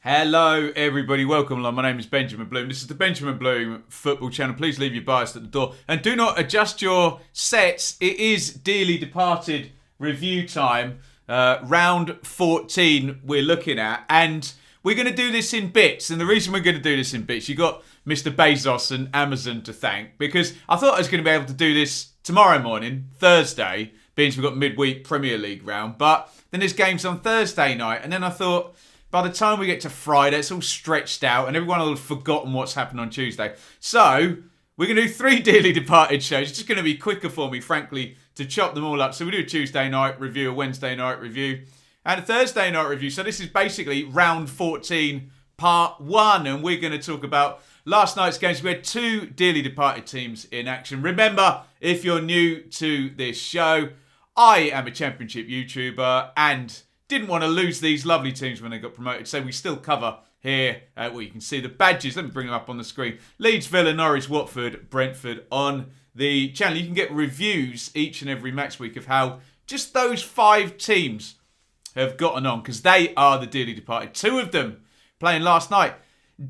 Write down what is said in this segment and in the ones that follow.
Hello everybody, welcome along. My name is Benjamin Bloom. This is the Benjamin Bloom football channel. Please leave your bias at the door and do not adjust your sets. It is dearly departed review time. Round 14 we're looking at, and we're going to do this in bits. And the reason we're going to do this in bits, you got Mr. Bezos and Amazon to thank, because I thought I was going to be able to do this tomorrow morning, Thursday, being we've got midweek Premier League round, but then there's games on Thursday night, and then I thought, by the time we get to Friday, it's all stretched out and everyone will have forgotten what's happened on Tuesday. So, we're going to do 3 dearly departed shows. It's just going to be quicker for me, frankly, to chop them all up. So we do a Tuesday night review, a Wednesday night review, and a Thursday night review. So this is basically round 14, part 1. And we're going to talk about last night's games. We had 2 dearly departed teams in action. Remember, if you're new to this show, I am a championship YouTuber and didn't want to lose these lovely teams when they got promoted, so we still cover here. Well, you can see the badges. Let me bring them up on the screen. Leeds, Villa, Norwich, Watford, Brentford on the channel. You can get reviews each and every match week of how just those 5 teams have gotten on, because they are the dearly departed. 2 of them playing last night.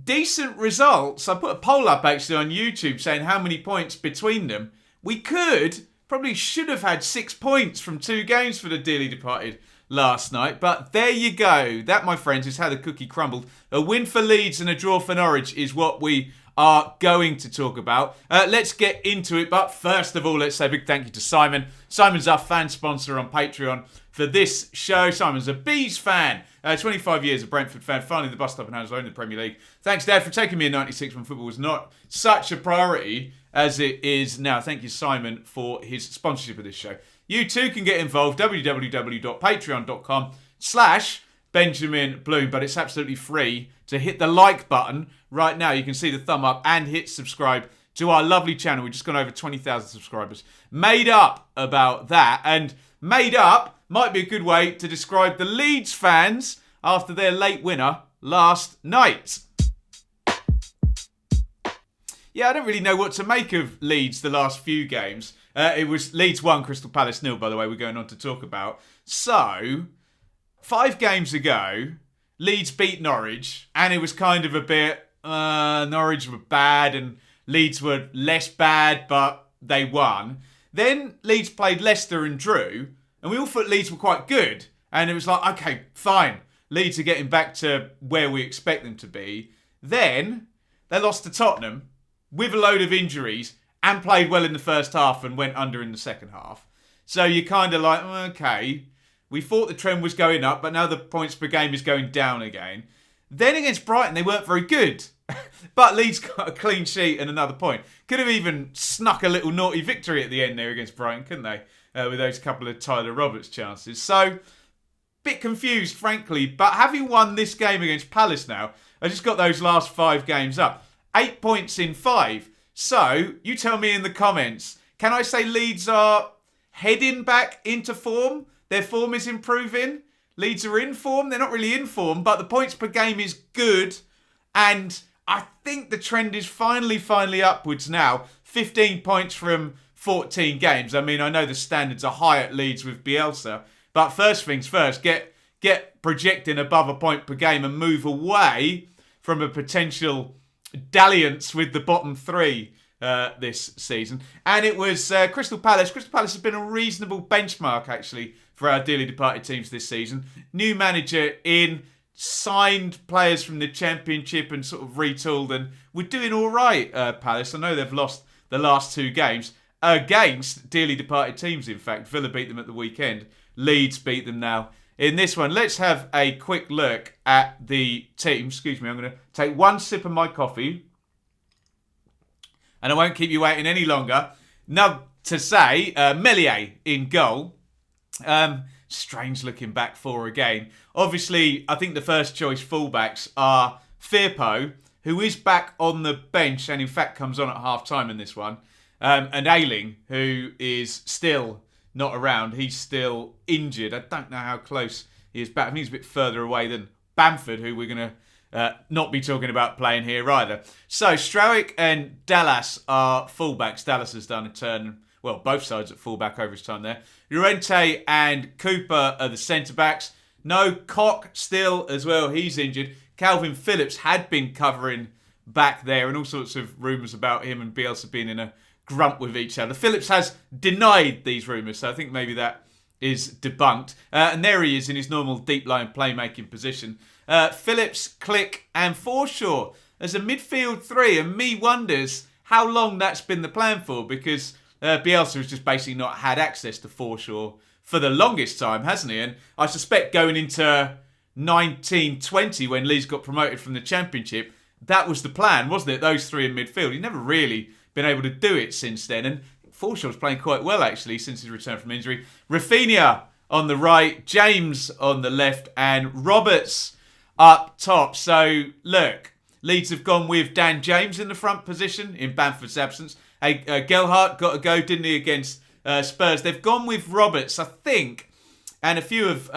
Decent results. I put a poll up actually on YouTube saying how many points between them. We probably should have had 6 points from 2 games for the dearly departed last night, but there you go. That, my friends, is how the cookie crumbled. A win for Leeds and a draw for Norwich is what we are going to talk about. Let's get into it, but first of all, let's say a big thank you to Simon. Simon's our fan sponsor on Patreon for this show. Simon's a Bees fan, 25 years a Brentford fan, finally the bus stop and hands in the Premier League. Thanks, Dad, for taking me in '96 when football was not such a priority as it is now. Thank you, Simon, for his sponsorship of this show. You too can get involved, www.patreon.com/Benjamin Bloom, but it's absolutely free to hit the like button right now. You can see the thumb up and hit subscribe to our lovely channel. We've just gone over 20,000 subscribers. Made up about that, and made up might be a good way to describe the Leeds fans after their late winner last night. Yeah, I don't really know what to make of Leeds the last few games. It was Leeds 1, Crystal Palace 0, by the way, we're going on to talk about. So, 5 games ago, Leeds beat Norwich, and it was kind of a bit, Norwich were bad and Leeds were less bad, but they won. Then Leeds played Leicester and drew, and we all thought Leeds were quite good. And it was like, okay, fine, Leeds are getting back to where we expect them to be. Then, they lost to Tottenham with a load of injuries, and played well in the first half and went under in the second half. So you're kind of like, okay, we thought the trend was going up, but now the points per game is going down again. Then against Brighton, they weren't very good. But Leeds got a clean sheet and another point. Could have even snuck a little naughty victory at the end there against Brighton, couldn't they? With those couple of Tyler Roberts chances. So, bit confused, frankly. But having won this game against Palace now, I just got those last 5 games up. 8 points in 5. So, you tell me in the comments, can I say Leeds are heading back into form? Their form is improving. Leeds are in form. They're not really in form, but the points per game is good. And I think the trend is finally upwards now. 15 points from 14 games. I mean, I know the standards are high at Leeds with Bielsa, but first things first, get projecting above a point per game and move away from a potential dalliance with the bottom 3 this season. And it was Crystal Palace. Crystal Palace has been a reasonable benchmark, actually, for our dearly departed teams this season. New manager in, signed players from the Championship and sort of retooled, and we're doing all right, Palace. I know they've lost the last 2 games against dearly departed teams, in fact. Villa beat them at the weekend. Leeds beat them now in this one. Let's have a quick look at the team. Excuse me, I'm going to take one sip of my coffee. And I won't keep you waiting any longer. Now to say, Meslier in goal. Strange looking back 4 again. Obviously, I think the first choice fullbacks are Firpo, who is back on the bench and in fact comes on at half-time in this one. And Iain, who is still not around. He's still injured. I don't know how close he is back. I think he's a bit further away than Bamford, who we're going to not be talking about playing here either. So, Strowick and Dallas are fullbacks. Dallas has done a turn, well, both sides at fullback over his time there. Llorente and Cooper are the centre-backs. No, Koch still as well. He's injured. Calvin Phillips had been covering back there, and all sorts of rumours about him and Bielsa being in a grunt with each other. Phillips has denied these rumours, so I think maybe that is debunked. And there he is in his normal deep line playmaking position. Phillips, Click and Forshaw as a midfield three, and me wonders how long that's been the plan for, because Bielsa has just basically not had access to Forshaw for the longest time, hasn't he? And I suspect going into 1920, when Leeds got promoted from the Championship, that was the plan, wasn't it? Those three in midfield. He's never really been able to do it since then. And Forshaw's playing quite well, actually, since his return from injury. Rafinha on the right, James on the left, and Roberts up top. So, look, Leeds have gone with Dan James in the front position in Bamford's absence. Gelhardt got a go, didn't he, against Spurs. They've gone with Roberts, I think, and a few of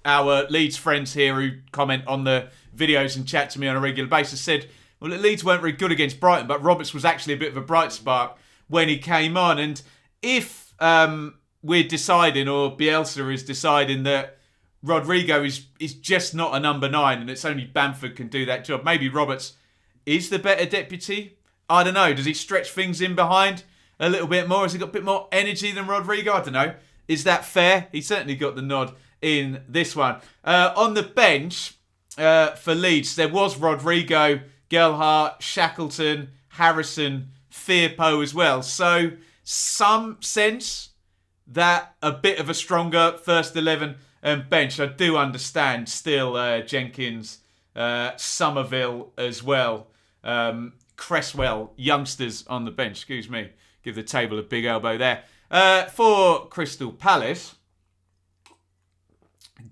our Leeds friends here who comment on the videos and chat to me on a regular basis said, well, Leeds weren't very good against Brighton, but Roberts was actually a bit of a bright spark when he came on. And if we're deciding, or Bielsa is deciding, that Rodrigo is just not a number 9 and it's only Bamford can do that job, maybe Roberts is the better deputy. I don't know. Does he stretch things in behind a little bit more? Has he got a bit more energy than Rodrigo? I don't know. Is that fair? He certainly got the nod in this one. On the bench for Leeds, there was Rodrigo, Gelhardt, Shackleton, Harrison, Firpo as well. So some sense that a bit of a stronger first 11 bench. I do understand still Jenkins, Somerville as well. Cresswell, youngsters on the bench. Excuse me. Give the table a big elbow there. For Crystal Palace,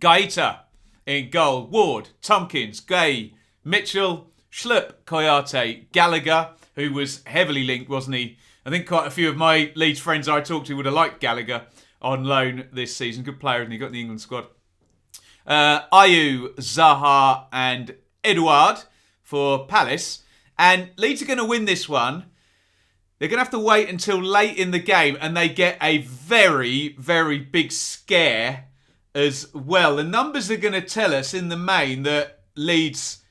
Gaeta in goal. Ward, Tompkins, Gay, Mitchell, Schlupp, Koyate, Gallagher, who was heavily linked, wasn't he? I think quite a few of my Leeds friends I talked to would have liked Gallagher on loan this season. Good player, and he got in the England squad. Ayew, Zaha and Edouard for Palace. And Leeds are going to win this one. They're going to have to wait until late in the game and they get a very, very big scare as well. The numbers are going to tell us in the main that Leeds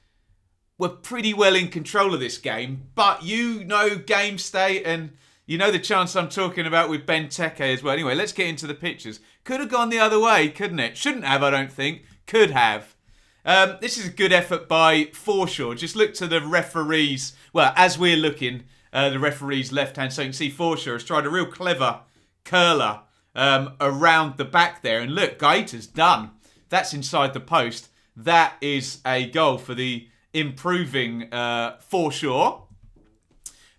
were pretty well in control of this game. But you know game state, and you know the chance I'm talking about with Benteke as well. Anyway, let's get into the pictures. Could have gone the other way, couldn't it? Shouldn't have, I don't think. Could have. This is a good effort by Forshaw. Just look to the referees. Well, as we're looking, the referee's left hand. So you can see Forshaw has tried a real clever curler around the back there. And look, Gaeta's done. That's inside the post. That is a goal for the improving Forshaw.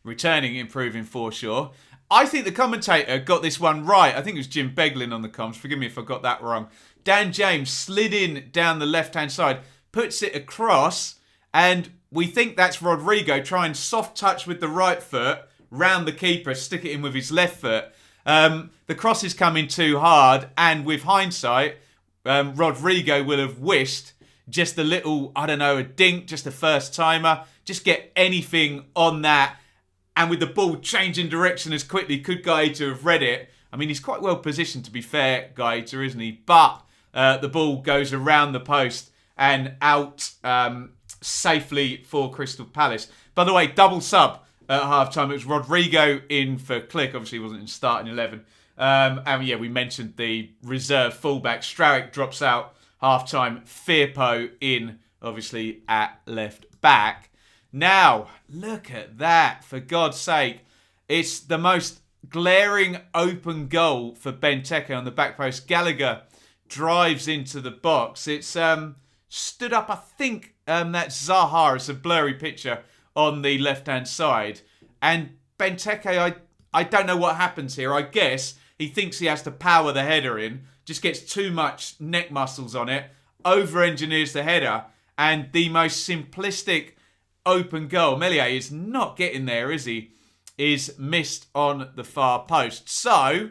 Returning, improving Forshaw. I think the commentator got this one right. I think it was Jim Beglin on the comms. Forgive me if I got that wrong. Dan James slid in down the left-hand side, puts it across, and we think that's Rodrigo trying soft touch with the right foot, round the keeper, stick it in with his left foot. The cross is coming too hard, and with hindsight, Rodrigo will have wished just a little, I don't know, a dink, just a first-timer, just get anything on that. And with the ball changing direction as quickly, could Gaeta have read it? I mean, he's quite well positioned, to be fair, Gaeta, isn't he? But the ball goes around the post and out safely for Crystal Palace. By the way, double sub at half-time. It was Rodrigo in for Click. Obviously, he wasn't in starting 11. And yeah, we mentioned the reserve fullback. Strauick drops out half-time. Firpo in, obviously, at left back. Now, look at that, for God's sake. It's the most glaring open goal for Benteke on the back post. Gallagher drives into the box. It's stood up, I think that's Zaha. It's a blurry picture on the left-hand side. And Benteke, I don't know what happens here. I guess he thinks he has to power the header in, just gets too much neck muscles on it, over-engineers the header, and the most simplistic open goal, Meslier is not getting there, is he? Is missed on the far post. So,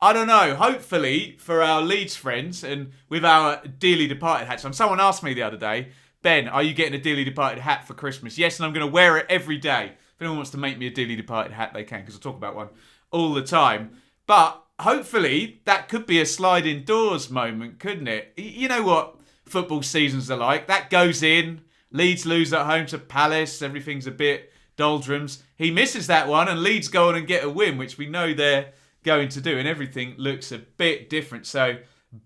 I don't know. Hopefully, for our Leeds friends and with our dearly departed hats. Someone asked me the other day, Ben, are you getting a dearly departed hat for Christmas? Yes, and I'm going to wear it every day. If anyone wants to make me a dearly departed hat, they can, because I talk about one all the time. But hopefully, that could be a sliding doors moment, couldn't it? You know what football seasons are like. That goes in. Leeds lose at home to Palace. Everything's a bit doldrums. He misses that one and Leeds go on and get a win, which we know they're going to do. And everything looks a bit different. So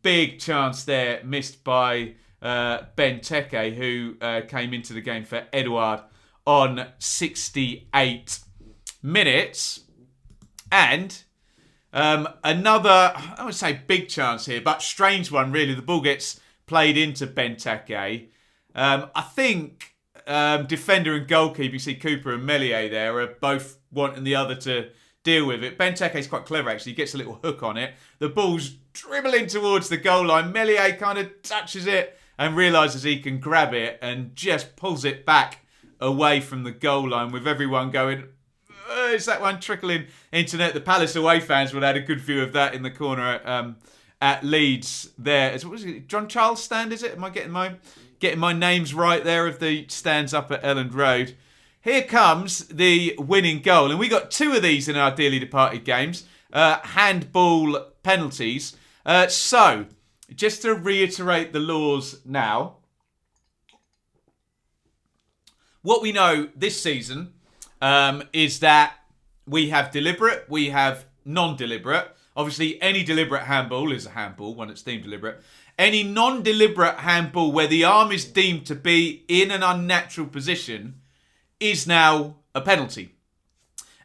big chance there missed by Benteke, who came into the game for Edouard on 68 minutes. And another, I would say big chance here, but strange one really. The ball gets played into Benteke. I think defender and goalkeeper, you see Cooper and Meslier there, are both wanting the other to deal with it. Benteke's quite clever actually. He gets a little hook on it. The ball's dribbling towards the goal line. Meslier kind of touches it and realises he can grab it and just pulls it back away from the goal line with everyone going, is that one trickling into net? The Palace away fans would have had a good view of that in the corner at Leeds there. What was it? John Charles stand, is it? Am I getting my names right there of the stands up at Elland Road? Here comes the winning goal. And we got 2 of these in our dearly departed games. Handball penalties. So, just to reiterate the laws now. What we know this season is that we have deliberate, we have non-deliberate. Obviously, any deliberate handball is a handball when it's deemed deliberate. Any non-deliberate handball where the arm is deemed to be in an unnatural position is now a penalty.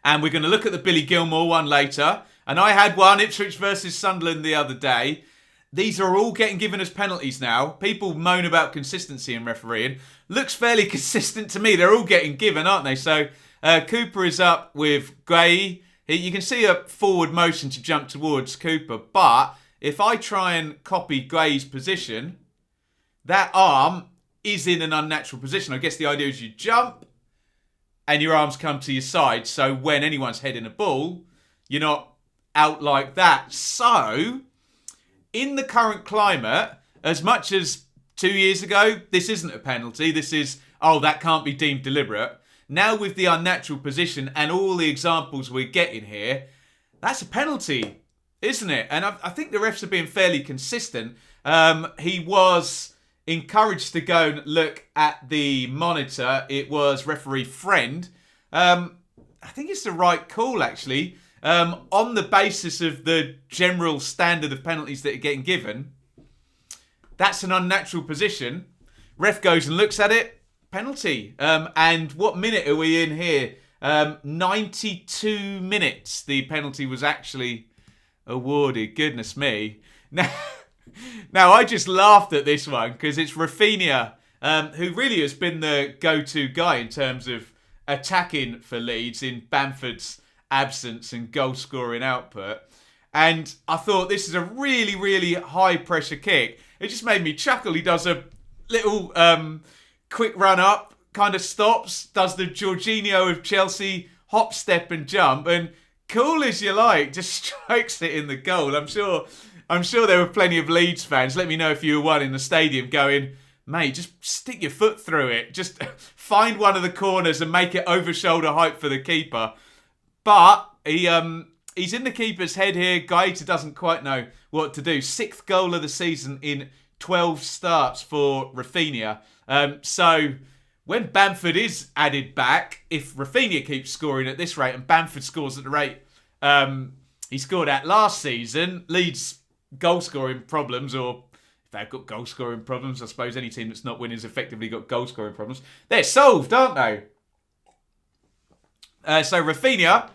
And we're going to look at the Billy Gilmore one later. And I had one, Ipswich versus Sunderland the other day. These are all getting given as penalties now. People moan about consistency in refereeing. Looks fairly consistent to me. They're all getting given, aren't they? So Cooper is up with Gray. You can see a forward motion to jump towards Cooper. But if I try and copy Gray's position, that arm is in an unnatural position. I guess the idea is you jump and your arms come to your side. So when anyone's heading a ball, you're not out like that. So in the current climate, as much as 2 years ago, this isn't a penalty. This is, that can't be deemed deliberate. Now with the unnatural position and all the examples we're getting here, that's a penalty, isn't it? And I think the refs are being fairly consistent. He was encouraged to go and look at the monitor. It was referee Friend. I think it's the right call, actually. On the basis of the general standard of penalties that are getting given, that's an unnatural position. Ref goes and looks at it, penalty. And what minute are we in here? 92 minutes the penalty was actually awarded. Goodness me. Now I just laughed at this one because it's Raphinha, who really has been the go-to guy in terms of attacking for Leeds in Bamford's absence and goal-scoring output. And I thought this is a really, really high-pressure kick. It just made me chuckle. He does a little quick run up, kind of stops, does the Jorginho of Chelsea hop, step and jump, and cool as you like, just strikes it in the goal. I'm sure there were plenty of Leeds fans. Let me know if you were one in the stadium going, mate, just stick your foot through it. Just find one of the corners and make it over shoulder height for the keeper. But he's in the keeper's head here. Gaeta doesn't quite know what to do. 6th goal of the season in 12 starts for Raphinha. So when Bamford is added back, if Raphinha keeps scoring at this rate and Bamford scores at the rate he scored at last season, Leeds goal-scoring problems, or if they've got goal-scoring problems, I suppose any team that's not winning has effectively got goal-scoring problems. They're solved, aren't they? So Raphinha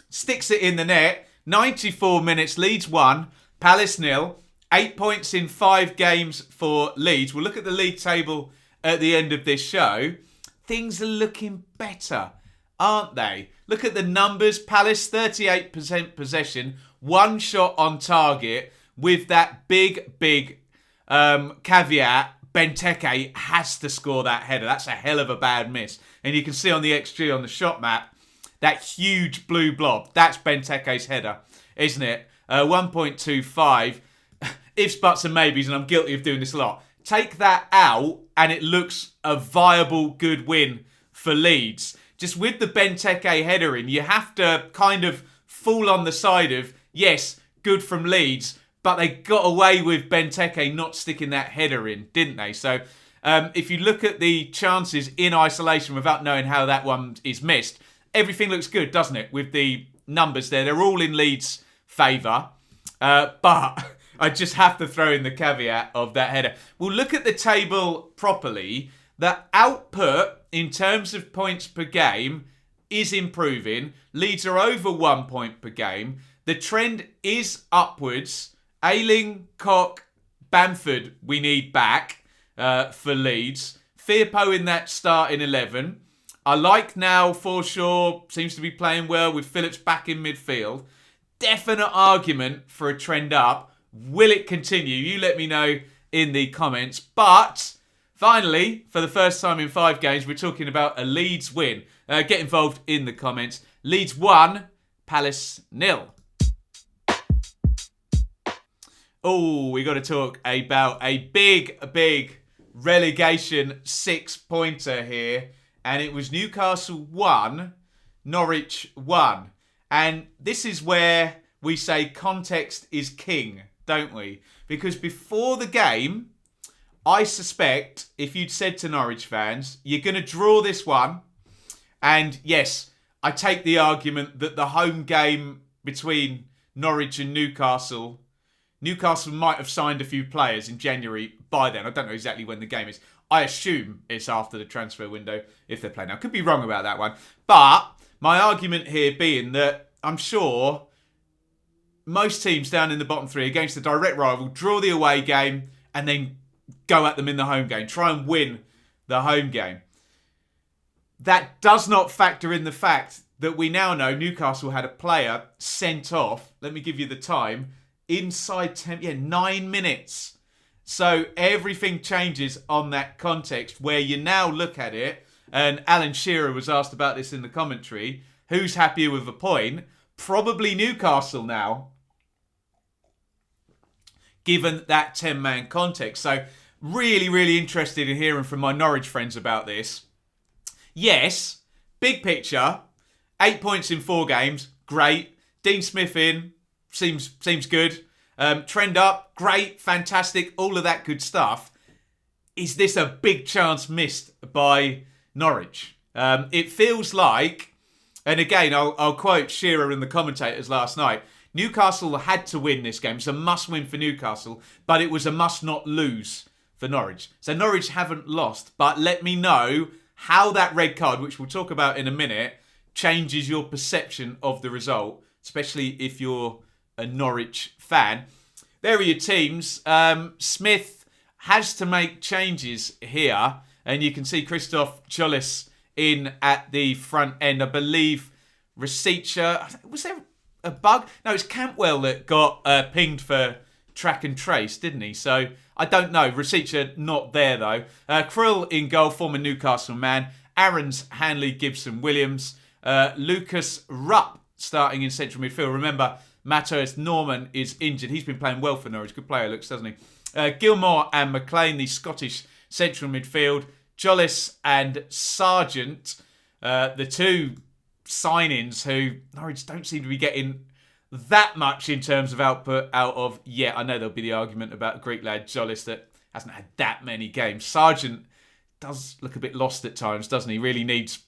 sticks it in the net. 94 minutes, Leeds 1, Palace 0. 8 points in 5 games for Leeds. We'll look at the league table at the end of this show. Things are looking better, aren't they? Look at the numbers. Palace, 38% possession, 1 shot on target, with that big caveat. Benteke has to score that header. That's a hell of a bad miss. And you can see on the XG on the shot map, that huge blue blob. That's Benteke's header, isn't it? 1.25. Ifs, buts and maybes, and I'm guilty of doing this a lot. Take that out and it looks a viable, good win for Leeds. Just with the Benteke header in, you have to kind of fall on the side of, yes, good from Leeds, but they got away with Benteke not sticking that header in, didn't they? So If you look at the chances in isolation without knowing how that one is missed, everything looks good, doesn't it? With the numbers there. They're all in Leeds' favour. But I just have to throw in the caveat of that header. We'll look at the table properly. The output in terms of points per game is improving. Leeds are over 1 point per game. The trend is upwards. Ailing, Cock, Bamford we need back for Leeds. Firpo in that starting 11. I like now Forshaw, seems to be playing well with Phillips back in midfield. Definite argument for a trend up. Will it continue? You let me know in the comments. But finally, for the first time in 5 games, we're talking about a Leeds win. Get involved in the comments. Leeds 1, Palace 0. Oh, we got to talk about a big relegation 6-pointer here. And it was Newcastle 1, Norwich 1. And this is where we say context is king, don't we? Because before the game, I suspect if you'd said to Norwich fans, you're going to draw this one. And yes, I take the argument that the home game between Norwich and Newcastle might have signed a few players in January by then. I don't know exactly when the game is. I assume it's after the transfer window if they're playing now. Could be wrong about that one. But my argument here being that I'm sure most teams down in the bottom 3 against the direct rival draw the away game and then go at them in the home game. Try and win the home game. That does not factor in the fact that we now know Newcastle had a player sent off. Let me give you the time. Inside 9 minutes. So everything changes on that context where you now look at it, and Alan Shearer was asked about this in the commentary, who's happier with a point? Probably Newcastle now, given that 10-man context. So really interested in hearing from my Norwich friends about this. Yes, big picture, 8 points in 4 games, great. Dean Smith in, seems good. Trend up, great, fantastic, all of that good stuff. Is this a big chance missed by Norwich? It feels like, and again, I'll quote Shearer and the commentators last night, Newcastle had to win this game. It's a must-win for Newcastle, but it was a must-not-lose for Norwich. So Norwich haven't lost, but let me know how that red card, which we'll talk about in a minute, changes your perception of the result, especially if you're a Norwich fan. There are your teams. Smith has to make changes here, and you can see Christoph Chollis in at the front end. I believe Rasica, was there a bug? No, it's Cantwell that got pinged for track and trace, didn't he? So I don't know. Rasica not there though. Krill in goal, former Newcastle man. Aarons, Hanley, Gibson, Williams. Lucas Rupp starting in central midfield. Remember, Matthias Norman is injured. He's been playing well for Norwich. Good player looks, doesn't he? Gilmore and McLean, the Scottish central midfield. Jollis and Sargent, the 2 signings who Norwich don't seem to be getting that much in terms of output out of. Yeah, I know there'll be the argument about Greek lad Jollis that hasn't had that many games. Sargent does look a bit lost at times, doesn't he? Really needs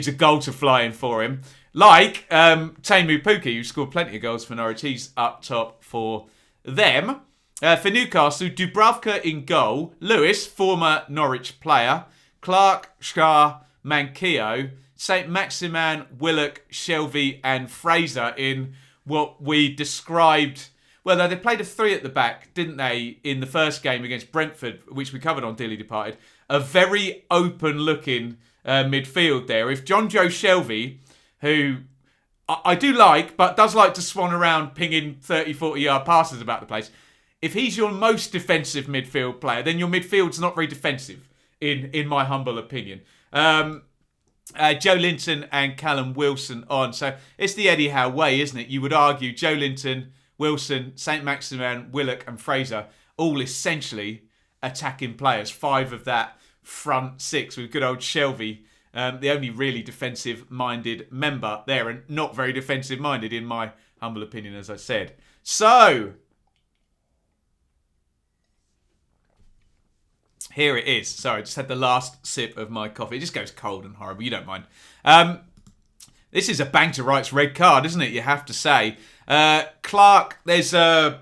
a goal to fly in for him. Like Teemu Pukki, who scored plenty of goals for Norwich. He's up top for them. For Newcastle, Dubravka in goal. Lewis, former Norwich player. Clark, Scar, Manquillo. St. Maximan, Willock, Shelvey and Fraser in what we described. Well, they played a 3 at the back, didn't they, in the first game against Brentford, which we covered on Dearly Departed. A very open-looking midfield there. If John Joe Shelvey, who I do like, but does like to swan around pinging 30, 40-yard passes about the place, if he's your most defensive midfield player, then your midfield's not very defensive, in my humble opinion. Joe Linton and Callum Wilson on. So it's the Eddie Howe way, isn't it? You would argue Joe Linton, Wilson, St. Maximan, Willock and Fraser, all essentially attacking players. 5 of that front 6 with good old Shelvey, the only really defensive-minded member there, and not very defensive-minded in my humble opinion, as I said. So, Here it is. Sorry, I just had the last sip of my coffee. It just goes cold and horrible. You don't mind. This is a bang to rights red card, isn't it? You have to say. Clark, there's a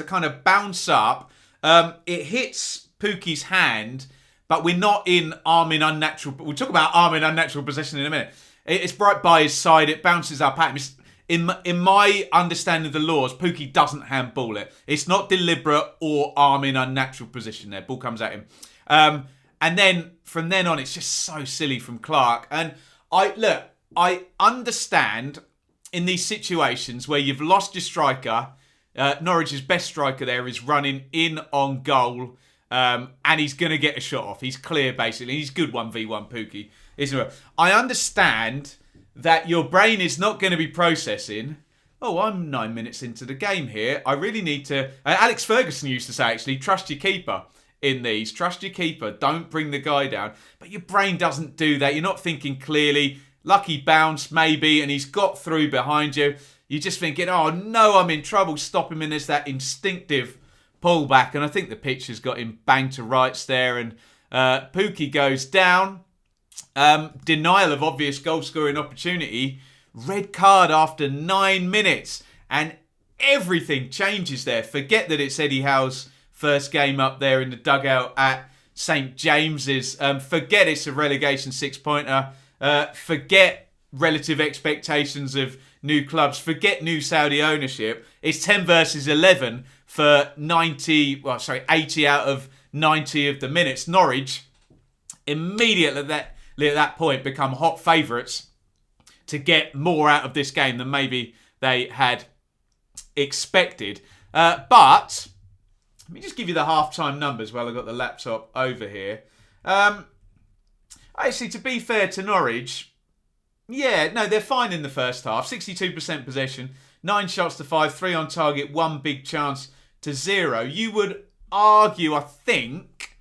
kind of bounce up. It hits Pookie's hand, but we're not in arm in unnatural. We'll talk about arm in unnatural possession in a minute. It's right by his side. It bounces up at him. In my understanding of the laws, Pookie doesn't handball it. It's not deliberate or arm in unnatural position there. Ball comes at him. And then from then on, it's just so silly from Clark. And I understand in these situations where you've lost your striker, Norwich's best striker there is running in on goal, and he's going to get a shot off. He's clear, basically. He's good 1v1 Pookie. I understand that your brain is not going to be processing, I'm 9 minutes into the game here. I really need to... Alex Ferguson used to say, actually, trust your keeper in these. Trust your keeper. Don't bring the guy down. But your brain doesn't do that. You're not thinking clearly. Lucky bounce, maybe, and he's got through behind you. You're just thinking, oh, no, I'm in trouble. Stop him, and there's that instinctive pullback. And I think the pitch has got him banged to rights there. And Pookie goes down. Denial of obvious goal-scoring opportunity. Red card after 9 minutes. And everything changes there. Forget that it's Eddie Howe's first game up there in the dugout at St. James's. Forget it's a relegation six-pointer. Forget relative expectations of new clubs. Forget new Saudi ownership. It's 10 versus 11 for 80 out of 90 of the minutes. Norwich immediately at that point become hot favourites to get more out of this game than maybe they had expected. But let me just give you the half-time numbers while I've got the laptop over here. Actually, to be fair to Norwich, they're fine in the first half. 62% possession, 9 shots to 5, 3 on target, 1 big chance to 0. You would argue, I think,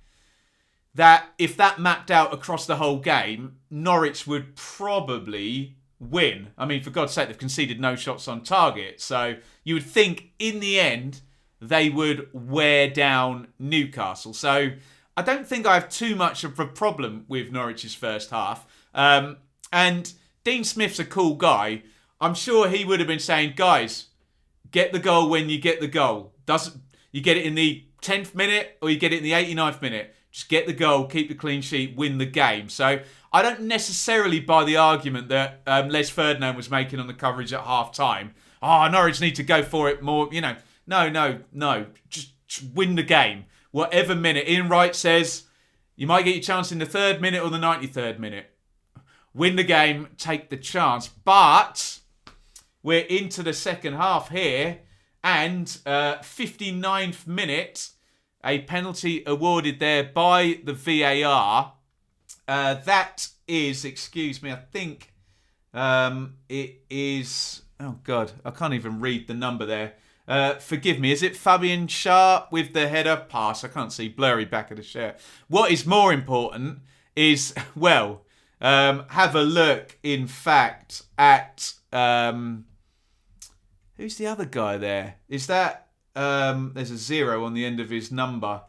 that if that mapped out across the whole game, Norwich would probably win. I mean, for God's sake, they've conceded no shots on target. So you would think, in the end, they would wear down Newcastle. So I don't think I have too much of a problem with Norwich's first half. And Dean Smith's a cool guy. I'm sure he would have been saying, guys, get the goal when you get the goal. You get it in the 10th minute or you get it in the 89th minute. Just get the goal, keep the clean sheet, win the game. So I don't necessarily buy the argument that Les Ferdinand was making on the coverage at half-time. Norwich need to go for it more. No. Just win the game. Whatever minute. Ian Wright says you might get your chance in the 3rd minute or the 93rd minute. Win the game, take the chance. But we're into the second half here. And 59th minute, a penalty awarded there by the VAR. That is, excuse me, I think it is... Oh, God, I can't even read the number there. Forgive me, is it Fabian Schär with the header pass? I can't see, blurry back of the shirt. What is more important is, have a look, in fact, at... who's the other guy there? Is that... there's a 0 on the end of his number.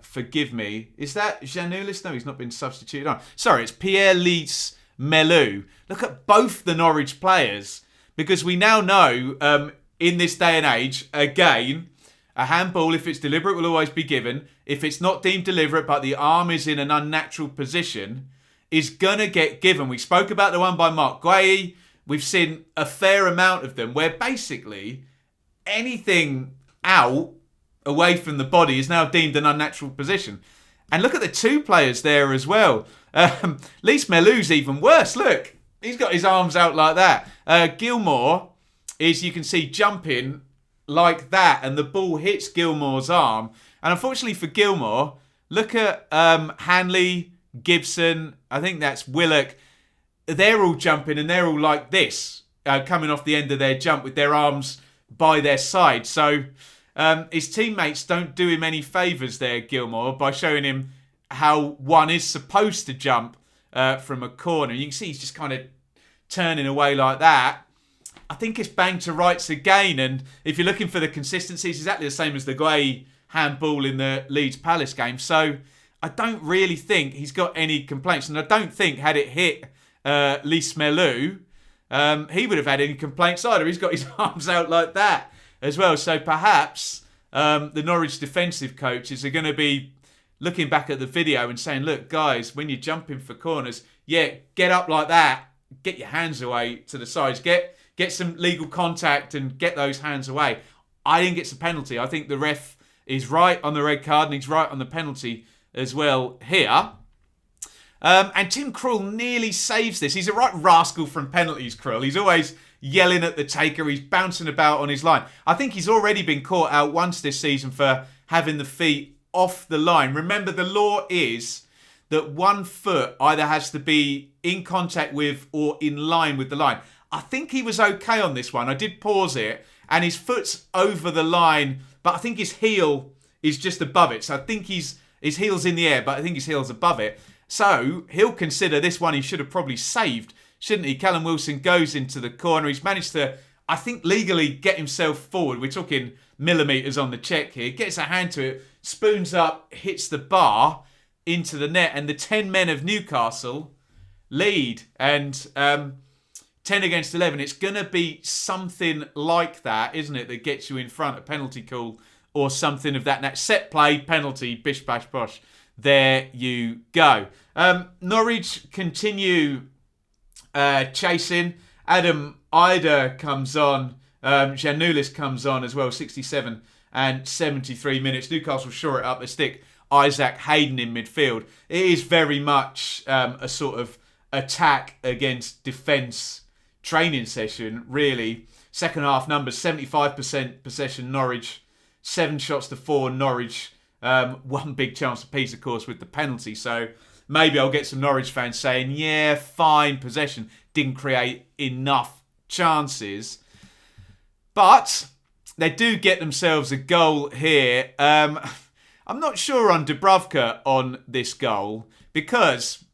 Forgive me. Is that Janulis? No, he's not been substituted on. Sorry, it's Pierre-Lys Melou. Look at both the Norwich players. Because we now know, in this day and age, again, a handball, if it's deliberate, will always be given. If it's not deemed deliberate, but the arm is in an unnatural position, is going to get given. We spoke about the one by Mark Guay. We've seen a fair amount of them where basically anything out away from the body is now deemed an unnatural position. And look at the two players there as well. Lys Melou's even worse. Look, he's got his arms out like that. Gilmour is, you can see, jumping like that, and the ball hits Gilmour's arm. And unfortunately for Gilmour, look at Hanley, Gibson, I think that's Willock. They're all jumping and they're all like this, coming off the end of their jump with their arms by their side. So his teammates don't do him any favours there, Gilmour, by showing him how one is supposed to jump from a corner. You can see he's just kind of turning away like that. I think it's bang to rights again. And if you're looking for the consistency, it's exactly the same as the Guay handball in the Leeds Palace game. So I don't really think he's got any complaints. And I don't think, had it hit Lees-Melou, he would have had any complaints either. He's got his arms out like that as well. So perhaps the Norwich defensive coaches are going to be looking back at the video and saying, look, guys, when you're jumping for corners, get up like that. Get your hands away to the sides. Get some legal contact and get those hands away. I think it's a penalty. I think the ref is right on the red card and he's right on the penalty as well here. And Tim Krul nearly saves this. He's a right rascal from penalties, Krul. He's always yelling at the taker. He's bouncing about on his line. I think he's already been caught out once this season for having the feet off the line. Remember, the law is that 1 foot either has to be in contact with or in line with the line. I think he was okay on this one. I did pause it, and his foot's over the line, but I think his heel is just above it. So I think his heel's in the air, but I think his heel's above it. So he'll consider this one he should have probably saved, shouldn't he? Callum Wilson goes into the corner. He's managed to, I think, legally get himself forward. We're talking millimetres on the check here. Gets a hand to it, spoons up, hits the bar into the net, and the 10 men of Newcastle lead. And 10 against 11, it's going to be something like that, isn't it, that gets you in front, a penalty call or something of that. Set play, penalty, bish, bash, bosh. There you go. Norwich continue chasing. Adam Ida comes on. Giannoulis comes on as well, 67 and 73 minutes. Newcastle shore it up. They stick Isaac Hayden in midfield. It is very much a sort of attack against defence training session, really. Second half numbers, 75% possession Norwich, 7 shots to 4 Norwich, 1 big chance apiece, of course, with the penalty. So maybe I'll get some Norwich fans saying, yeah, fine possession, didn't create enough chances. But they do get themselves a goal here. I'm not sure on Dubravka on this goal because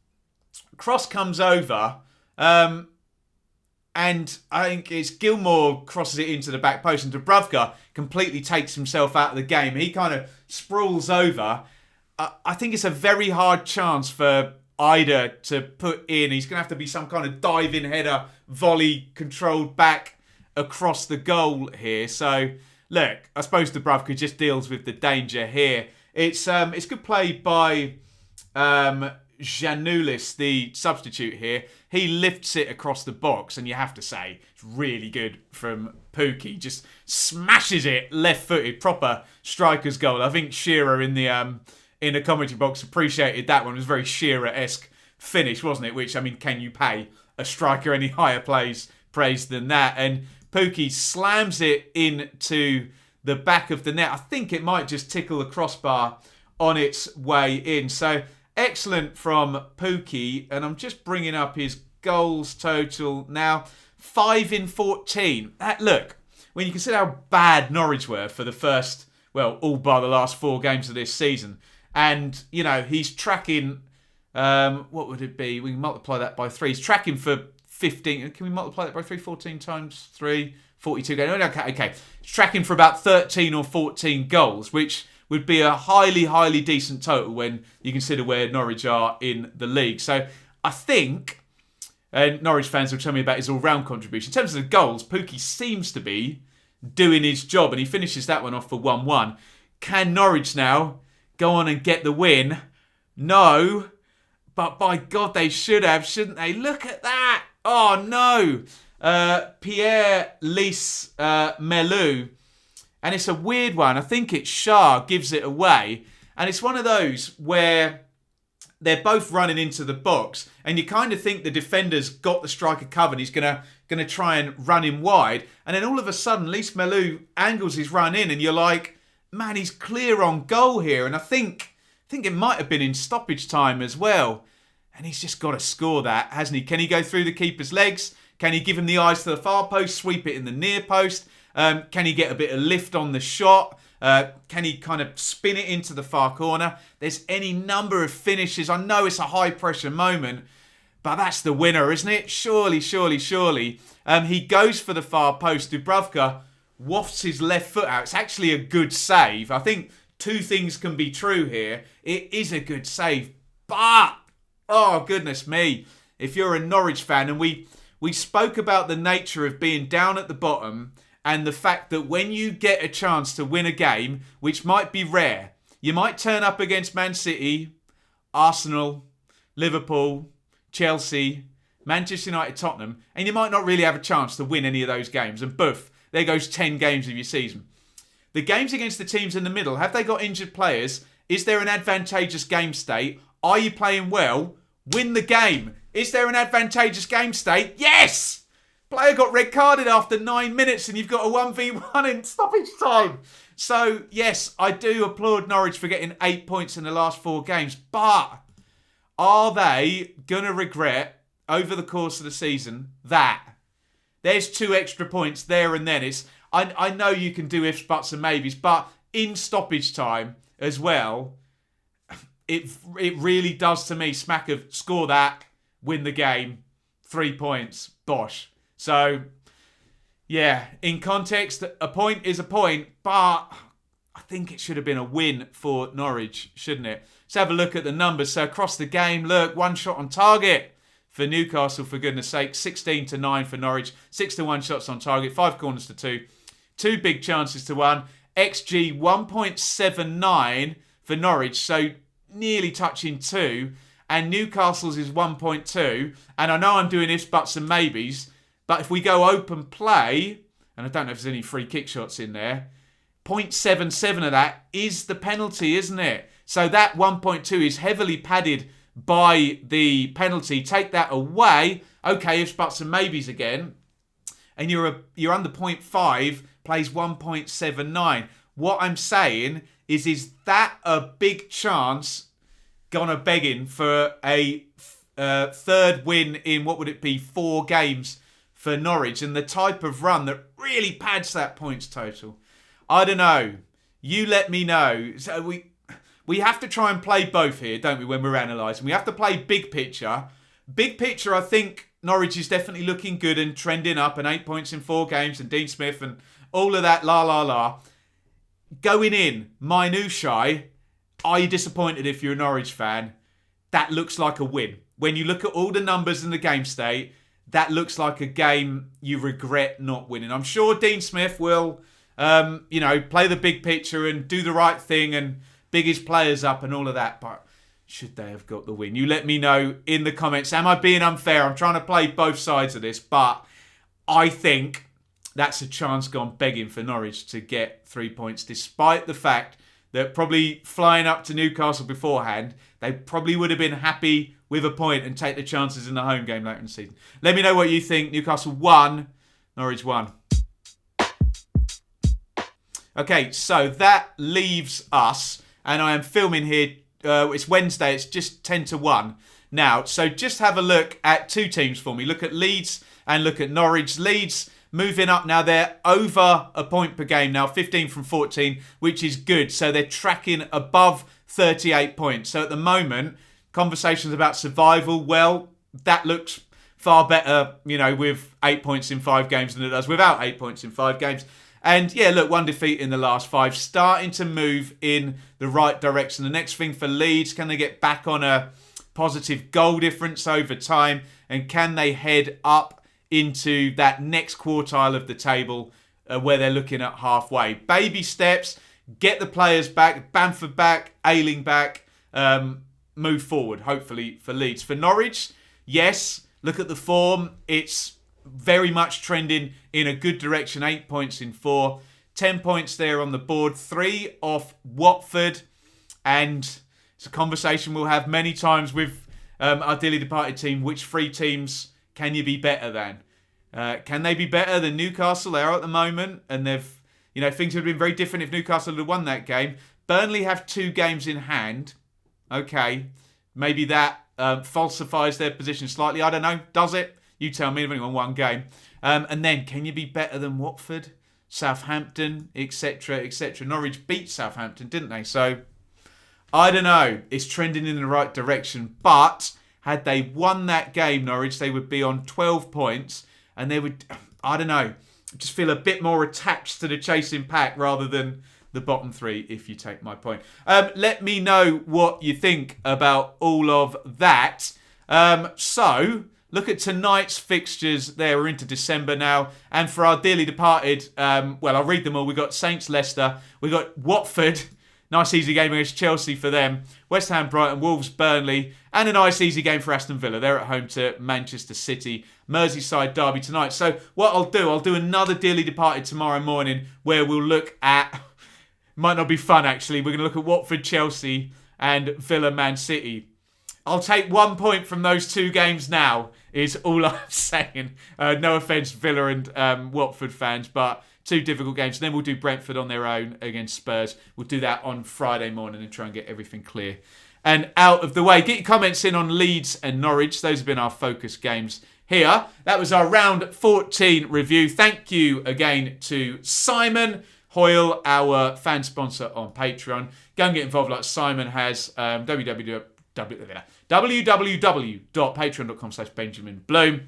cross comes over and I think it's Gilmour crosses it into the back post and Dubravka completely takes himself out of the game. He kind of sprawls over. I think it's a very hard chance for Ida to put in. He's going to have to be some kind of diving header, volley controlled back across the goal here. So, look, I suppose Dubravka just deals with the danger here. It's good play by Giannoulis, the substitute here. He lifts it across the box, and you have to say it's really good from Pookie. Just smashes it left-footed, proper striker's goal. I think Shearer in the commentary box appreciated that one. It was a very Shearer-esque finish, wasn't it? Which, I mean, can you pay a striker any higher praise than that? And Pookie slams it into the back of the net. I think it might just tickle the crossbar on its way in. So excellent from Pookie. And I'm just bringing up his goals total now. 5 in 14. Look, when you consider how bad Norwich were for the first, well, all bar the last 4 games of this season. And, you know, he's tracking, what would it be? We can multiply that by 3. He's tracking for 15. Can we multiply that by 3? 14 times 3? 42 games. Okay. It's tracking for about 13 or 14 goals, which would be a highly, highly decent total when you consider where Norwich are in the league. So I think, and Norwich fans will tell me about his all-round contribution. In terms of the goals, Pookie seems to be doing his job, and he finishes that one off for 1-1. Can Norwich now go on and get the win? No, but by God, they should have, shouldn't they? Look at that. Oh, no. Pierre Lees-Melou. And it's a weird one. I think it's Shah gives it away. And it's one of those where they're both running into the box. And you kind of think the defender's got the striker covered. He's going to try and run him wide. And then all of a sudden, Lees-Melou angles his run in. And you're like, man, he's clear on goal here. And I think it might have been in stoppage time as well. And he's just got to score that, hasn't he? Can he go through the keeper's legs? Can he give him the eyes to the far post, sweep it in the near post? Can he get a bit of lift on the shot? Can he kind of spin it into the far corner? There's any number of finishes. I know it's a high-pressure moment, but that's the winner, isn't it? Surely. He goes for the far post. Dubravka wafts his left foot out. It's actually a good save. I think two things can be true here. It is a good save, but, oh goodness me, if you're a Norwich fan, and we spoke about the nature of being down at the bottom and the fact that when you get a chance to win a game, which might be rare, you might turn up against Man City, Arsenal, Liverpool, Chelsea, Manchester United, Tottenham, and you might not really have a chance to win any of those games. And boof, there goes 10 games of your season. The games against the teams in the middle, have they got injured players? Is there an advantageous game state? Are you playing well? Win the game. Is there an advantageous game state? Yes! Player got red carded after 9 minutes and you've got a 1v1 in stoppage time. So, yes, I do applaud Norwich for getting 8 points in the last 4 games. But are they going to regret over the course of the season that there's 2 extra points there and then? I know you can do ifs, buts and maybes, but in stoppage time as well, it really does to me smack of score that, win the game, 3 points, bosh. So, yeah, in context, a point is a point, but I think it should have been a win for Norwich, shouldn't it? Let's have a look at the numbers. So across the game, look, 1 shot on target for Newcastle, for goodness sake. 16-9 for Norwich. 6-1 shots on target. 5 corners to 2. 2 big chances to 1. XG 1.79 for Norwich, so nearly touching 2. And Newcastle's is 1.2. And I know I'm doing ifs, buts and maybes, but if we go open play, and I don't know if there's any free kick shots in there, 0.77 of that is the penalty, isn't it? So that 1.2 is heavily padded by the penalty. Take that away. Okay, ifs, buts and maybes again. And you're under 0.5, plays 1.79. What I'm saying is that a big chance gone a begging for a third win in, what would it be, 4 games for Norwich, and the type of run that really pads that points total? I don't know. You let me know. So we have to try and play both here, don't we, when we're analysing? We have to play big picture. Big picture, I think Norwich is definitely looking good and trending up, and 8 points in 4 games, and Dean Smith and all of that, la. Going in, minutiae, are you disappointed if you're a Norwich fan? That looks like a win. When you look at all the numbers in the game state, that looks like a game you regret not winning. I'm sure Dean Smith will, play the big picture and do the right thing and big his players up and all of that, but should they have got the win? You let me know in the comments. Am I being unfair? I'm trying to play both sides of this, but I think that's a chance gone begging for Norwich to get 3 points, despite the fact that probably flying up to Newcastle beforehand, they probably would have been happy with a point and take the chances in the home game later in the season. Let me know what you think. Newcastle 1, Norwich 1. Okay, so that leaves us, and I am filming here. It's Wednesday. It's just 10-1 now. So just have a look at 2 teams for me. Look at Leeds and look at Norwich. Leeds moving up now. They're over a point per game now, 15 from 14, which is good. So they're tracking above 38 points. So at the moment, conversations about survival, well, that looks far better, with 8 points in 5 games than it does without 8 points in 5 games. And yeah, look, 1 defeat in the last 5, starting to move in the right direction. The next thing for Leeds, can they get back on a positive goal difference over time? And can they head up into that next quartile of the table where they're looking at halfway? Baby steps, get the players back, Bamford back, Ailing back, move forward, hopefully, for Leeds. For Norwich, yes, look at the form. It's very much trending in a good direction. 8 points in 4. 10 points there on the board. 3 off Watford. And it's a conversation we'll have many times with our dearly departed team. Which 3 teams can you be better than? Can they be better than Newcastle? They are at the moment. And they've, things would have been very different if Newcastle had won that game. Burnley have 2 games in hand. Okay. Maybe that falsifies their position slightly. I don't know. Does it? You tell me. They've only won 1 game. And then, can you be better than Watford, Southampton, etc., etc.? Norwich beat Southampton, didn't they? So, I don't know. It's trending in the right direction. But had they won that game, Norwich, they would be on 12 points. And they would, I don't know, just feel a bit more attached to the chasing pack rather than the bottom three, if you take my point. Let me know what you think about all of that. So, look at tonight's fixtures there. We're into December now. And for our dearly departed, well, I'll read them all. We've got Saints Leicester. We've got Watford. Nice easy game against Chelsea for them. West Ham, Brighton, Wolves, Burnley. And a nice easy game for Aston Villa. They're at home to Manchester City. Merseyside derby tonight. So what I'll do another dearly departed tomorrow morning where we'll look at... Might not be fun, actually. We're going to look at Watford, Chelsea and Villa, Man City. I'll take 1 point from those two games now, is all I'm saying. No offence, Villa and Watford fans, but two difficult games. And then we'll do Brentford on their own against Spurs. We'll do that on Friday morning and try and get everything clear and out of the way. Get your comments in on Leeds and Norwich. Those have been our focus games here. That was our round 14 review. Thank you again to Simon Hoyle, our fan sponsor on Patreon. Go and get involved like Simon has. www.patreon.com/BenjaminBloom.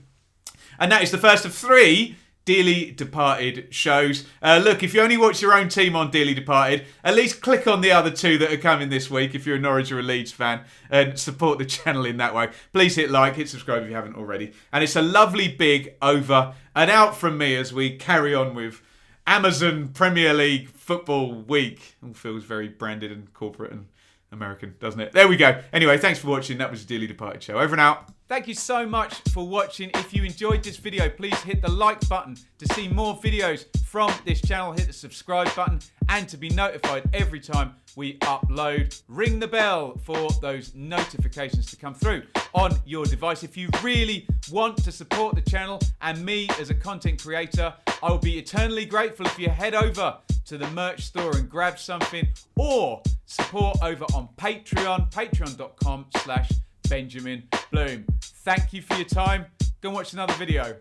And that is the first of 3 Dearly Departed shows. Look, if you only watch your own team on Dearly Departed, at least click on the other 2 that are coming this week if you're a Norwich or a Leeds fan and support the channel in that way. Please hit like, hit subscribe if you haven't already. And it's a lovely big over and out from me as we carry on with Amazon Premier League Football Week. All feels very branded and corporate and American, doesn't it? There we go. Anyway, thanks for watching. That was a Dearly Departed show. Over and out. Thank you so much for watching. If you enjoyed this video, please hit the like button to see more videos from this channel. Hit the subscribe button and to be notified every time we upload. Ring the bell for those notifications to come through on your device. If you really want to support the channel and me as a content creator, I will be eternally grateful if you head over to the merch store and grab something, or support over on Patreon, patreon.com/BenjaminBloom. Thank you for your time. Go and watch another video.